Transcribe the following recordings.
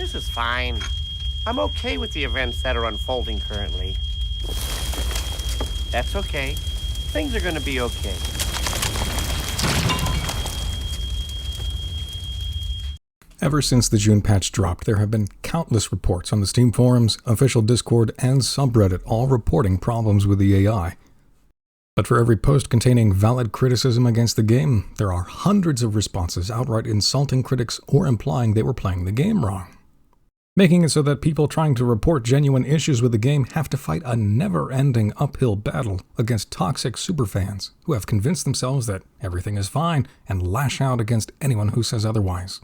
This is fine. I'm okay with the events that are unfolding currently. That's okay. Things are gonna be okay. Ever since the June patch dropped, there have been countless reports on the Steam forums, official Discord, and subreddit all reporting problems with the AI. But for every post containing valid criticism against the game, there are hundreds of responses outright insulting critics or implying they were playing the game wrong, making it so that people trying to report genuine issues with the game have to fight a never-ending uphill battle against toxic superfans who have convinced themselves that everything is fine and lash out against anyone who says otherwise.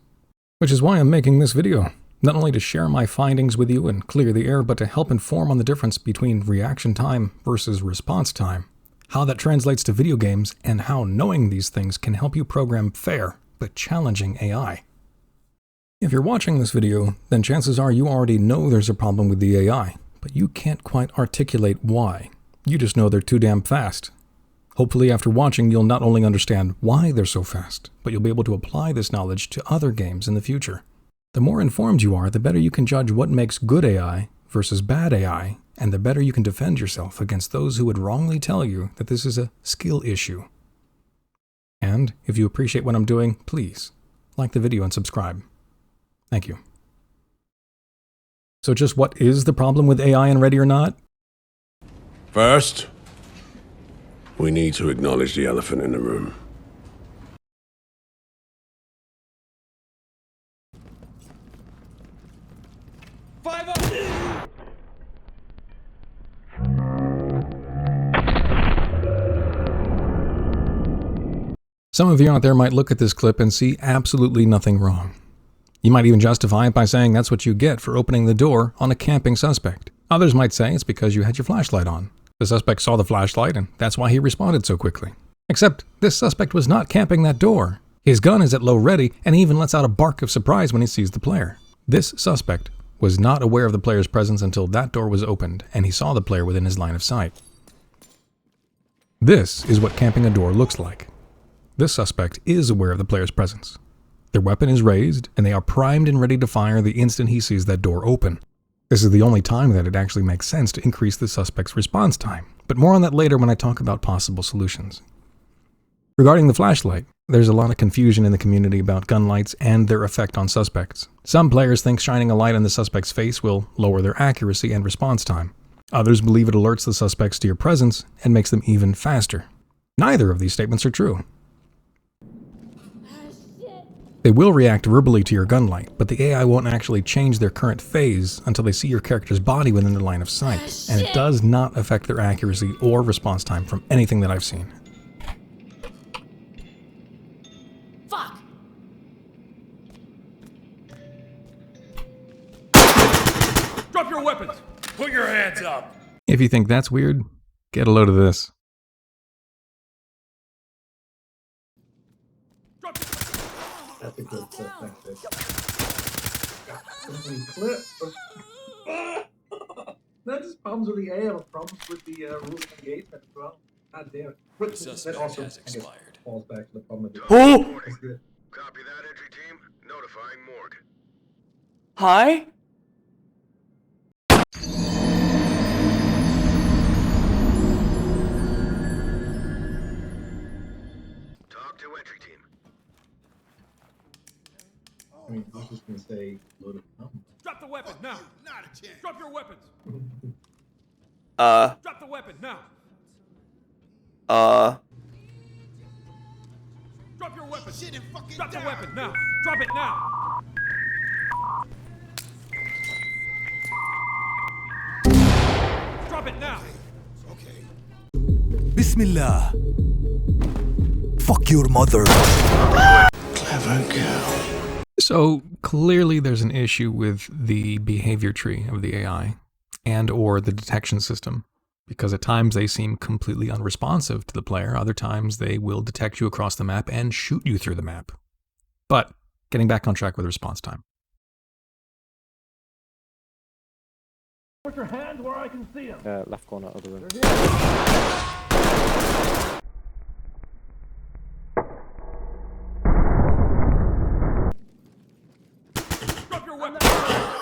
Which is why I'm making this video, not only to share my findings with you and clear the air, but to help inform on the difference between reaction time versus response time, how that translates to video games, and how knowing these things can help you program fair but challenging AI. If you're watching this video, then chances are you already know there's a problem with the AI, but you can't quite articulate why. You just know they're too damn fast. Hopefully after watching you'll not only understand why they're so fast, but you'll be able to apply this knowledge to other games in the future. The more informed you are, the better you can judge what makes good AI versus bad AI, and the better you can defend yourself against those who would wrongly tell you that this is a skill issue. And if you appreciate what I'm doing, please like the video and subscribe. Thank you. So just what is the problem with AI in Ready or Not? First, we need to acknowledge the elephant in the room. Some of you out there might look at this clip and see absolutely nothing wrong. You might even justify it by saying that's what you get for opening the door on a camping suspect. Others might say it's because you had your flashlight on. The suspect saw the flashlight and that's why he responded so quickly. Except this suspect was not camping that door. His gun is at low ready and he even lets out a bark of surprise when he sees the player. This suspect was not aware of the player's presence until that door was opened and he saw the player within his line of sight. This is what camping a door looks like. This suspect is aware of the player's presence. Their weapon is raised and they are primed and ready to fire the instant he sees that door open. This is the only time that it actually makes sense to increase the suspect's response time, but more on that later when I talk about possible solutions. Regarding the flashlight, there's a lot of confusion in the community about gun lights and their effect on suspects. Some players think shining a light on the suspect's face will lower their accuracy and response time. Others believe it alerts the suspects to your presence and makes them even faster. Neither of these statements are true. They will react verbally to your gun light, but the AI won't actually change their current phase until they see your character's body within their line of sight, and it does not affect their accuracy or response time from anything that I've seen. Fuck! Drop your weapons! Put your hands up! If you think that's weird, get a load of this. That's a good clip, thanks, clip. Not just problems with the AI, but problems with the rules of engagement as well. God damn it. But Suspect that also has expired. falls back to the problem of the Oh! That's good. Copy that, entry team. Notifying morgue. Hi? Talk to entry team. I mean, I was just gonna say load of Drop the weapon now! Not a chance. Drop your weapons! Drop the weapon now! Drop your weapon! Shit and fucking Drop the die. weapon now! Drop it now! Drop it now! Okay. Bismillah. Fuck your mother. Clever girl. So clearly there's an issue with the behavior tree of the AI and or the detection system, because at times they seem completely unresponsive to the player, other times they will detect you across the map and shoot you through the map. But getting back on track with response time. Put your hands where I can see them! Left corner of the room. Drop your weapon!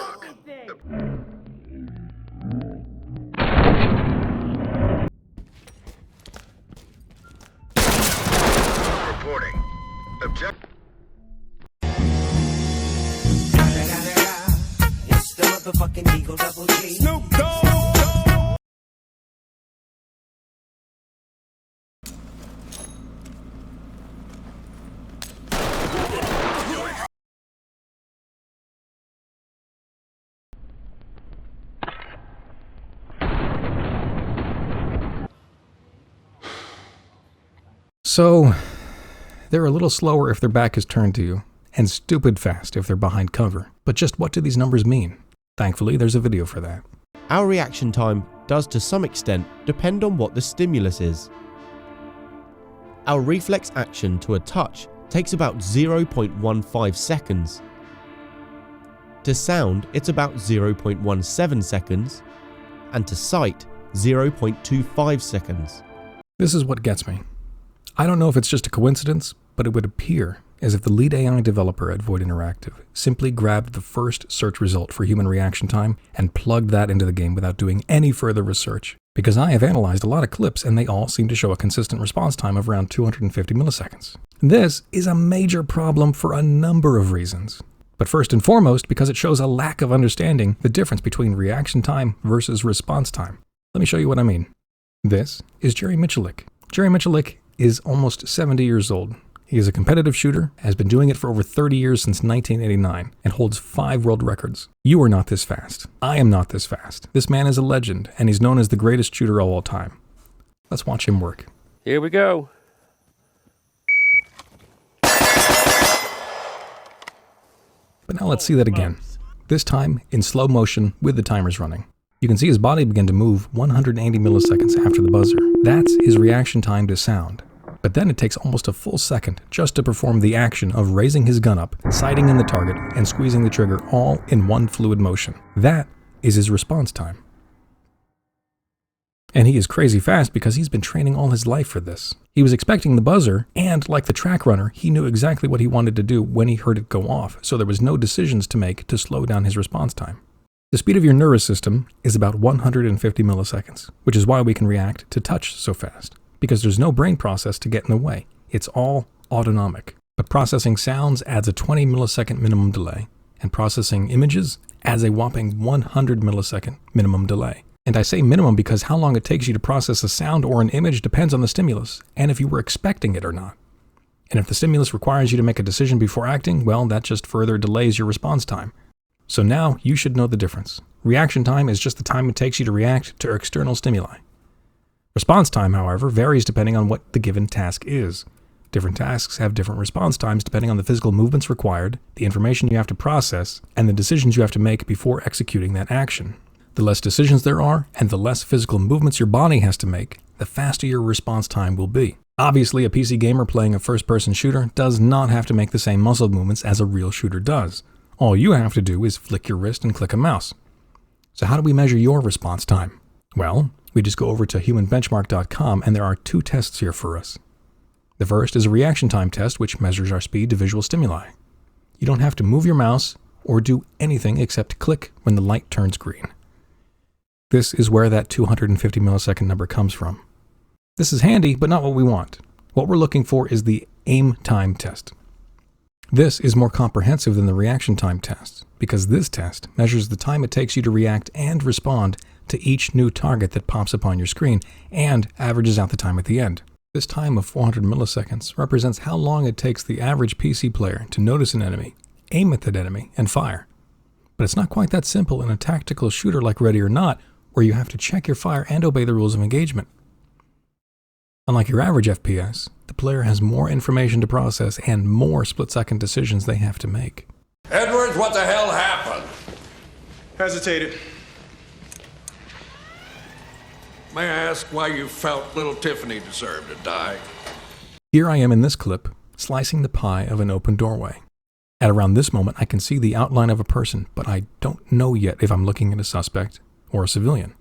Reporting. Object. It's the motherfucking Eagle Double G. Snoop Dogg. So, they're a little slower if their back is turned to you, and stupid fast if they're behind cover. But just what do these numbers mean? Thankfully, there's a video for that. Our reaction time does to some extent depend on what the stimulus is. Our reflex action to a touch takes about 0.15 seconds. To sound, it's about 0.17 seconds, and to sight, 0.25 seconds. This is what gets me. I don't know if it's just a coincidence, but it would appear as if the lead AI developer at Void Interactive simply grabbed the first search result for human reaction time and plugged that into the game without doing any further research. Because I have analyzed a lot of clips and they all seem to show a consistent response time of around 250 milliseconds. This is a major problem for a number of reasons. But first and foremost, because it shows a lack of understanding the difference between reaction time versus response time. Let me show you what I mean. This is Jerry Miculek. Jerry Miculek is almost 70 years old. He is a competitive shooter, has been doing it for over 30 years since 1989, and holds 5 world records. You are not this fast. I am not this fast. This man is a legend, and he's known as the greatest shooter of all time. Let's watch him work. Here we go. But now let's see that again. This time in slow motion with the timers running. You can see his body begin to move 180 milliseconds after the buzzer. That's his reaction time to sound. But then it takes almost a full second just to perform the action of raising his gun up, sighting in the target, and squeezing the trigger all in one fluid motion. That is his response time. And he is crazy fast because he's been training all his life for this. He was expecting the buzzer, and like the track runner, he knew exactly what he wanted to do when he heard it go off, so there was no decisions to make to slow down his response time. The speed of your nervous system is about 150 milliseconds, which is why we can react to touch so fast, because there's no brain process to get in the way. It's all autonomic. But processing sounds adds a 20 millisecond minimum delay, and processing images adds a whopping 100 millisecond minimum delay. And I say minimum because how long it takes you to process a sound or an image depends on the stimulus, and if you were expecting it or not. And if the stimulus requires you to make a decision before acting, well, that just further delays your response time. So now you should know the difference. Reaction time is just the time it takes you to react to external stimuli. Response time, however, varies depending on what the given task is. Different tasks have different response times depending on the physical movements required, the information you have to process, and the decisions you have to make before executing that action. The less decisions there are, and the less physical movements your body has to make, the faster your response time will be. Obviously, a PC gamer playing a first-person shooter does not have to make the same muscle movements as a real shooter does. All you have to do is flick your wrist and click a mouse. So how do we measure your response time? Well, we just go over to humanbenchmark.com and there are 2 tests here for us. The first is a reaction time test which measures our speed to visual stimuli. You don't have to move your mouse or do anything except click when the light turns green. This is where that 250 millisecond number comes from. This is handy, but not what we want. What we're looking for is the aim time test. This is more comprehensive than the reaction time test, because this test measures the time it takes you to react and respond to each new target that pops up on your screen, and averages out the time at the end. This time of 400 milliseconds represents how long it takes the average PC player to notice an enemy, aim at that enemy, and fire. But it's not quite that simple in a tactical shooter like Ready or Not, where you have to check your fire and obey the rules of engagement. Unlike your average FPS, the player has more information to process and more split-second decisions they have to make. Edwards, what the hell happened? Hesitated. May I ask why you felt little Tiffany deserved to die? Here I am in this clip, slicing the pie of an open doorway. At around this moment, I can see the outline of a person, but I don't know yet if I'm looking at a suspect or a civilian.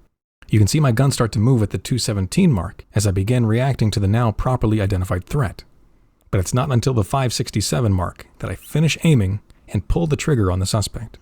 You can see my gun start to move at the 217 mark as I begin reacting to the now properly identified threat. But it's not until the 567 mark that I finish aiming and pull the trigger on the suspect.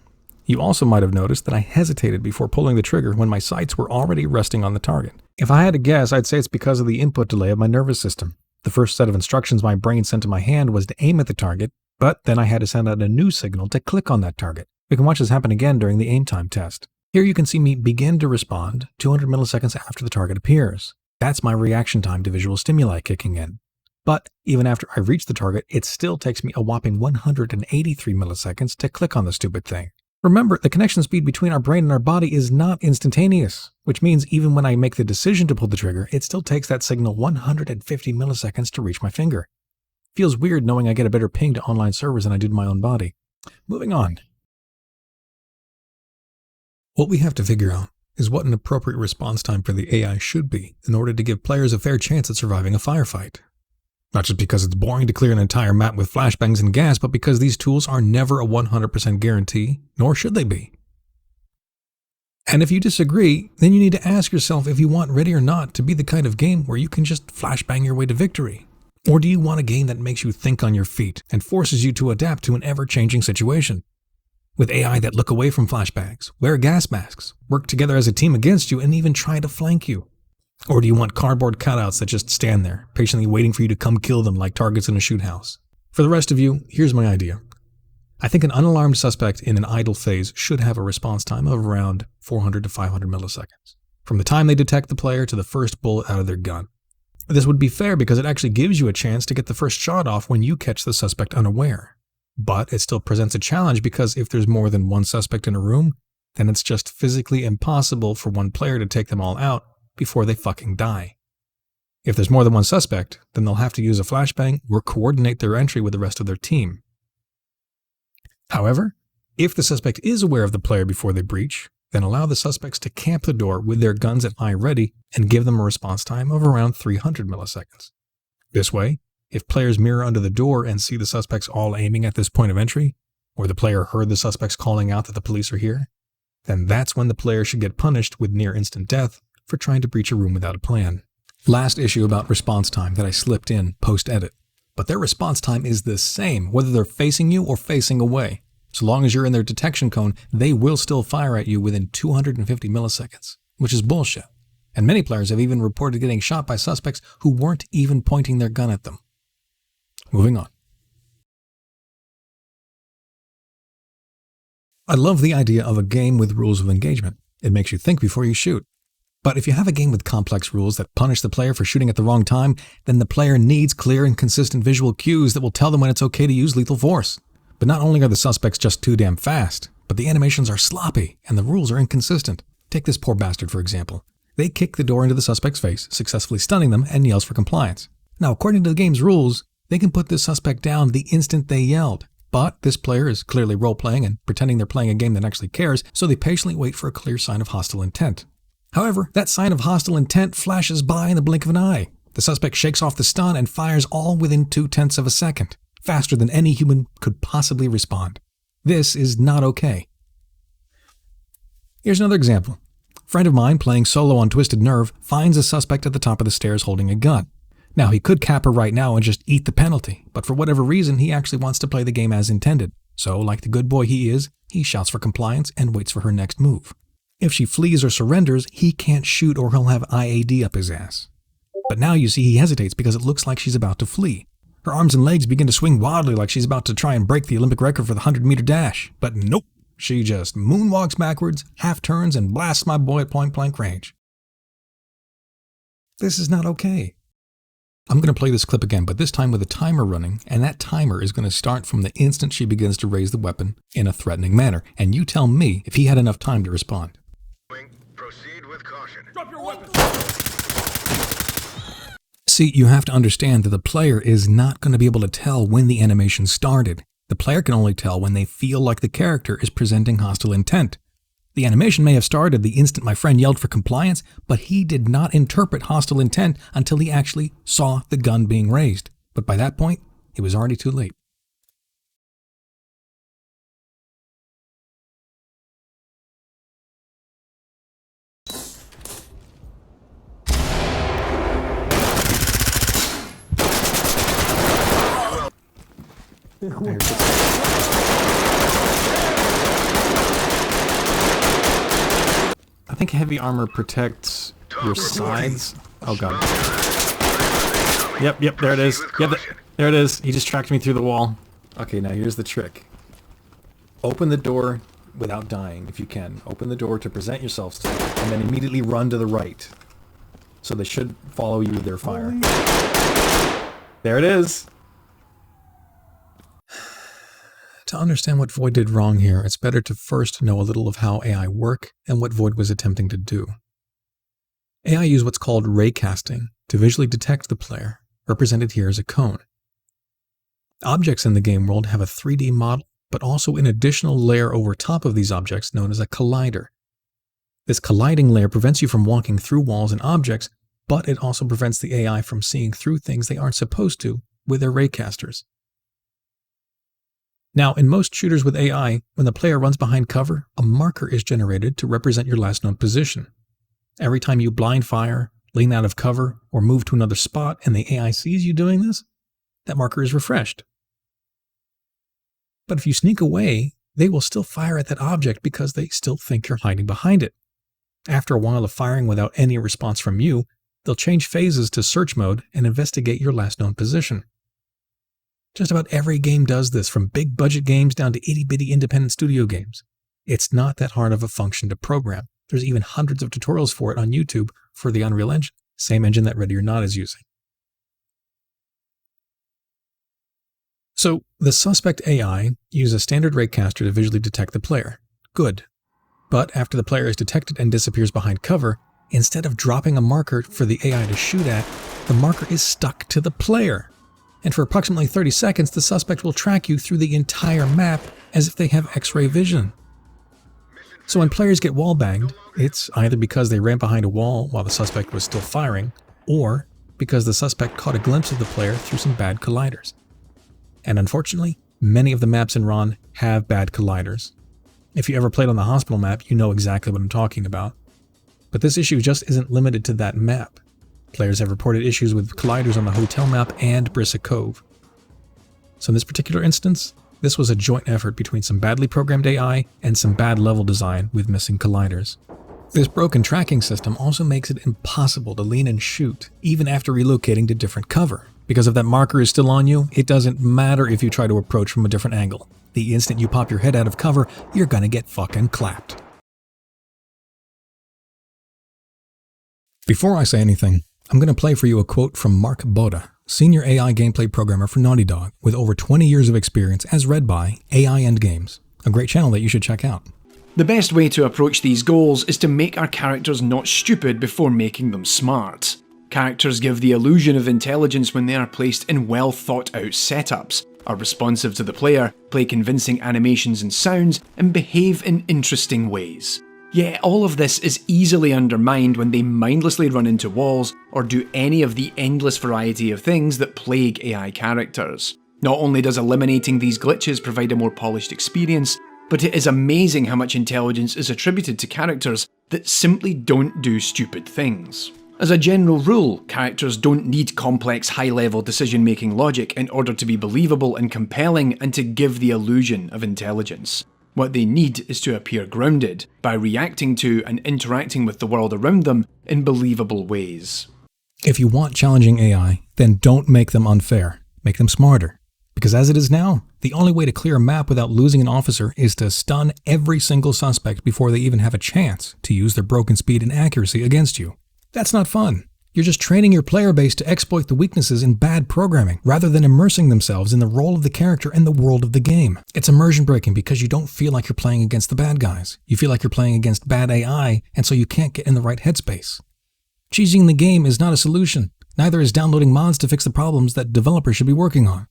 You also might have noticed that I hesitated before pulling the trigger when my sights were already resting on the target. If I had to guess, I'd say it's because of the input delay of my nervous system. The first set of instructions my brain sent to my hand was to aim at the target, but then I had to send out a new signal to click on that target. We can watch this happen again during the aim time test. Here you can see me begin to respond 200 milliseconds after the target appears. That's my reaction time to visual stimuli kicking in. But even after I reach the target, it still takes me a whopping 183 milliseconds to click on the stupid thing. Remember, the connection speed between our brain and our body is not instantaneous, which means even when I make the decision to pull the trigger, it still takes that signal 150 milliseconds to reach my finger. Feels weird knowing I get a better ping to online servers than I do to my own body. Moving on. What we have to figure out is what an appropriate response time for the AI should be in order to give players a fair chance at surviving a firefight. Not just because it's boring to clear an entire map with flashbangs and gas, but because these tools are never a 100% guarantee, nor should they be. And if you disagree, then you need to ask yourself if you want Ready or Not to be the kind of game where you can just flashbang your way to victory. Or do you want a game that makes you think on your feet and forces you to adapt to an ever-changing situation? With AI that look away from flashbangs, wear gas masks, work together as a team against you, and even try to flank you? Or do you want cardboard cutouts that just stand there, patiently waiting for you to come kill them like targets in a shoot house? For the rest of you, here's my idea. I think an unalarmed suspect in an idle phase should have a response time of around 400 to 500 milliseconds, from the time they detect the player to the first bullet out of their gun. This would be fair because it actually gives you a chance to get the first shot off when you catch the suspect unaware. But it still presents a challenge because if there's more than one suspect in a room, then it's just physically impossible for one player to take them all out before they fucking die. If there's more than one suspect, then they'll have to use a flashbang or coordinate their entry with the rest of their team. However, if the suspect is aware of the player before they breach, then allow the suspects to camp the door with their guns at eye ready and give them a response time of around 300 milliseconds. This way, if players mirror under the door and see the suspects all aiming at this point of entry, or the player heard the suspects calling out that the police are here, then that's when the player should get punished with near instant death for trying to breach a room without a plan. Last issue about response time that I slipped in post-edit. But their response time is the same whether they're facing you or facing away. So long as you're in their detection cone, they will still fire at you within 250 milliseconds, which is bullshit. And many players have even reported getting shot by suspects who weren't even pointing their gun at them. Moving on. I love the idea of a game with rules of engagement. It makes you think before you shoot. But if you have a game with complex rules that punish the player for shooting at the wrong time, then the player needs clear and consistent visual cues that will tell them when it's okay to use lethal force. But not only are the suspects just too damn fast, but the animations are sloppy and the rules are inconsistent. Take this poor bastard, for example. They kick the door into the suspect's face, successfully stunning them, and yells for compliance. Now, according to the game's rules, they can put this suspect down the instant they yelled. But this player is clearly role-playing and pretending they're playing a game that actually cares, so they patiently wait for a clear sign of hostile intent. However, that sign of hostile intent flashes by in the blink of an eye. The suspect shakes off the stun and fires all within 0.2 of a second, faster than any human could possibly respond. This is not okay. Here's another example. A friend of mine playing solo on Twisted Nerve finds a suspect at the top of the stairs holding a gun. Now, he could cap her right now and just eat the penalty, but for whatever reason, he actually wants to play the game as intended. So, like the good boy he is, he shouts for compliance and waits for her next move. If she flees or surrenders, he can't shoot or he'll have IAD up his ass. But now you see he hesitates because it looks like she's about to flee. Her arms and legs begin to swing wildly like she's about to try and break the Olympic record for the 100-meter dash. But nope, she just moonwalks backwards, half turns, and blasts my boy at point-blank range. This is not okay. I'm going to play this clip again, but this time with a timer running, and that timer is going to start from the instant she begins to raise the weapon in a threatening manner. And you tell me if he had enough time to respond. Proceed with caution. Drop your weapons! See, you have to understand that the player is not going to be able to tell when the animation started. The player can only tell when they feel like the character is presenting hostile intent. The animation may have started the instant my friend yelled for compliance, but he did not interpret hostile intent until he actually saw the gun being raised. But by that point, it was already too late. think heavy armor protects your sides. Oh god. Yep, there it is. Yep, there it is. He just tracked me through the wall. Okay, now here's the trick. Open the door without dying, if you can. Open the door to present yourselves to them, and then immediately run to the right. So they should follow you with their fire. There it is! To understand what Void did wrong here, it's better to first know a little of how AI work and what Void was attempting to do. AI used what's called raycasting to visually detect the player, represented here as a cone. Objects in the game world have a 3D model, but also an additional layer over top of these objects known as a collider. This colliding layer prevents you from walking through walls and objects, but it also prevents the AI from seeing through things they aren't supposed to with their raycasters. Now, in most shooters with AI, when the player runs behind cover, a marker is generated to represent your last known position. Every time you blind fire, lean out of cover, or move to another spot and the AI sees you doing this, that marker is refreshed. But if you sneak away, they will still fire at that object because they still think you're hiding behind it. After a while of firing without any response from you, they'll change phases to search mode and investigate your last known position. Just about every game does this, from big budget games down to itty-bitty independent studio games. It's not that hard of a function to program. There's even hundreds of tutorials for it on YouTube for the Unreal Engine, same engine that Ready or Not is using. So, the suspect AI uses a standard raycaster to visually detect the player. Good. But after the player is detected and disappears behind cover, instead of dropping a marker for the AI to shoot at, the marker is stuck to the player. And for approximately 30 seconds, the suspect will track you through the entire map as if they have X-ray vision. So when players get wallbanged, it's either because they ran behind a wall while the suspect was still firing, or because the suspect caught a glimpse of the player through some bad colliders. And unfortunately, many of the maps in RON have bad colliders. If you ever played on the hospital map, you know exactly what I'm talking about. But this issue just isn't limited to that map. Players have reported issues with colliders on the hotel map and Brissa Cove. So in this particular instance, this was a joint effort between some badly programmed AI and some bad level design with missing colliders. This broken tracking system also makes it impossible to lean and shoot, even after relocating to different cover. Because if that marker is still on you, it doesn't matter if you try to approach from a different angle. The instant you pop your head out of cover, you're gonna get fucking clapped. Before I say anything, I'm going to play for you a quote from Mark Boda, senior AI gameplay programmer for Naughty Dog, with over 20 years of experience as read by AI Endgames, a great channel that you should check out. The best way to approach these goals is to make our characters not stupid before making them smart. Characters give the illusion of intelligence when they are placed in well thought out setups, are responsive to the player, play convincing animations and sounds, and behave in interesting ways. Yet all of this is easily undermined when they mindlessly run into walls or do any of the endless variety of things that plague AI characters. Not only does eliminating these glitches provide a more polished experience, but it is amazing how much intelligence is attributed to characters that simply don't do stupid things. As a general rule, characters don't need complex high-level decision-making logic in order to be believable and compelling and to give the illusion of intelligence. What they need is to appear grounded by reacting to and interacting with the world around them in believable ways. If you want challenging AI, then don't make them unfair. Make them smarter. Because as it is now, the only way to clear a map without losing an officer is to stun every single suspect before they even have a chance to use their broken speed and accuracy against you. That's not fun. You're just training your player base to exploit the weaknesses in bad programming, rather than immersing themselves in the role of the character and the world of the game. It's immersion breaking because you don't feel like you're playing against the bad guys. You feel like you're playing against bad AI, and so you can't get in the right headspace. Cheesing the game is not a solution. Neither is downloading mods to fix the problems that developers should be working on.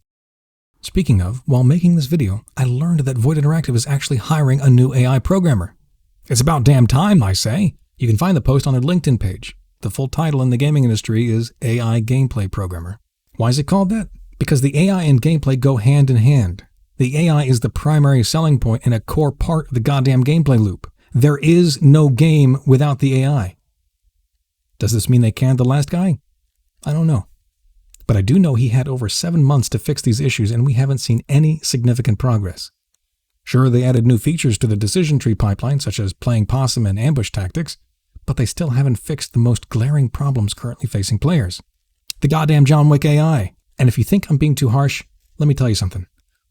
Speaking of, while making this video, I learned that Void Interactive is actually hiring a new AI programmer. It's about damn time, I say. You can find the post on their LinkedIn page. The full title in the gaming industry is AI Gameplay Programmer. Why is it called that? Because the AI and gameplay go hand in hand. The AI is the primary selling point and a core part of the goddamn gameplay loop. There is no game without the AI. Does this mean they canned the last guy? I don't know. But I do know he had over 7 months to fix these issues and we haven't seen any significant progress. Sure, they added new features to the decision tree pipeline, such as playing possum and ambush tactics, but they still haven't fixed the most glaring problems currently facing players. The goddamn John Wick AI. And if you think I'm being too harsh, let me tell you something.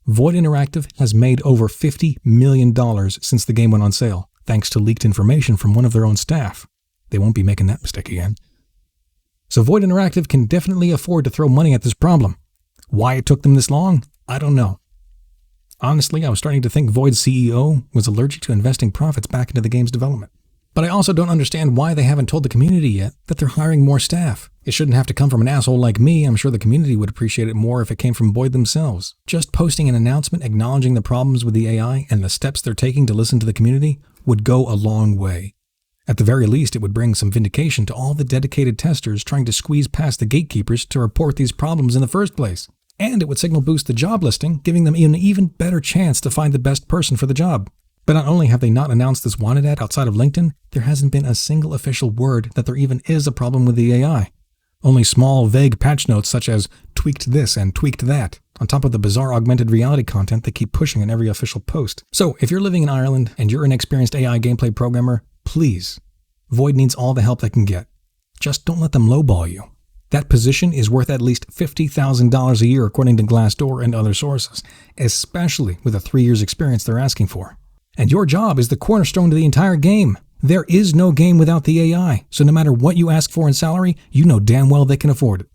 Void Interactive has made over $50 million since the game went on sale, thanks to leaked information from one of their own staff. They won't be making that mistake again. So Void Interactive can definitely afford to throw money at this problem. Why it took them this long, I don't know. Honestly, I was starting to think Void's CEO was allergic to investing profits back into the game's development. But I also don't understand why they haven't told the community yet that they're hiring more staff. It shouldn't have to come from an asshole like me. I'm sure the community would appreciate it more if it came from Void themselves. Just posting an announcement acknowledging the problems with the AI and the steps they're taking to listen to the community would go a long way. At the very least, it would bring some vindication to all the dedicated testers trying to squeeze past the gatekeepers to report these problems in the first place. And it would signal boost the job listing, giving them an even better chance to find the best person for the job. But not only have they not announced this wanted ad outside of LinkedIn, there hasn't been a single official word that there even is a problem with the AI. Only small, vague patch notes such as tweaked this and tweaked that, on top of the bizarre augmented reality content they keep pushing in every official post. So if you're living in Ireland and you're an experienced AI gameplay programmer, please, Void needs all the help they can get. Just don't let them lowball you. That position is worth at least $50,000 a year according to Glassdoor and other sources, especially with the 3 years experience they're asking for. And your job is the cornerstone to the entire game. There is no game without the AI, so no matter what you ask for in salary, you know damn well they can afford it.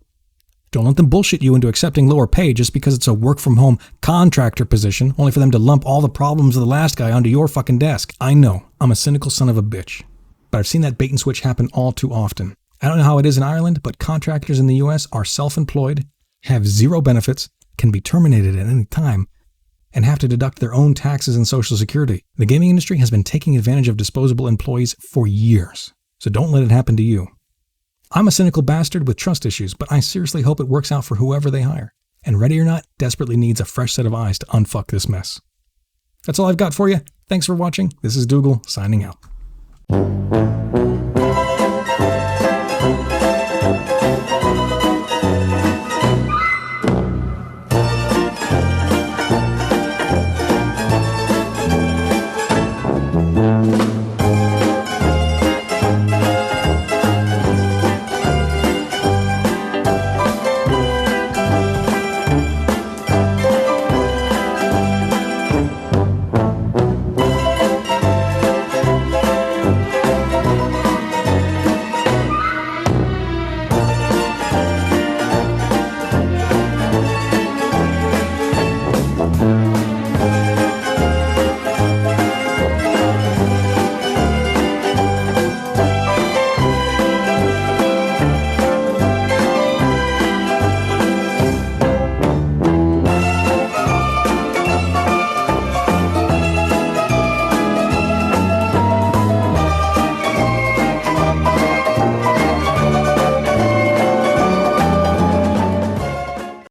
Don't let them bullshit you into accepting lower pay just because it's a work-from-home contractor position, only for them to lump all the problems of the last guy onto your fucking desk. I know, I'm a cynical son of a bitch, but I've seen that bait and switch happen all too often. I don't know how it is in Ireland, but contractors in the US are self-employed, have zero benefits, can be terminated at any time, and have to deduct their own taxes and social security. The gaming industry has been taking advantage of disposable employees for years, so don't let it happen to you. I'm a cynical bastard with trust issues, but I seriously hope it works out for whoever they hire. And Ready or Not desperately needs a fresh set of eyes to unfuck this mess. That's all I've got for you. Thanks for watching. This is Dougal, signing out.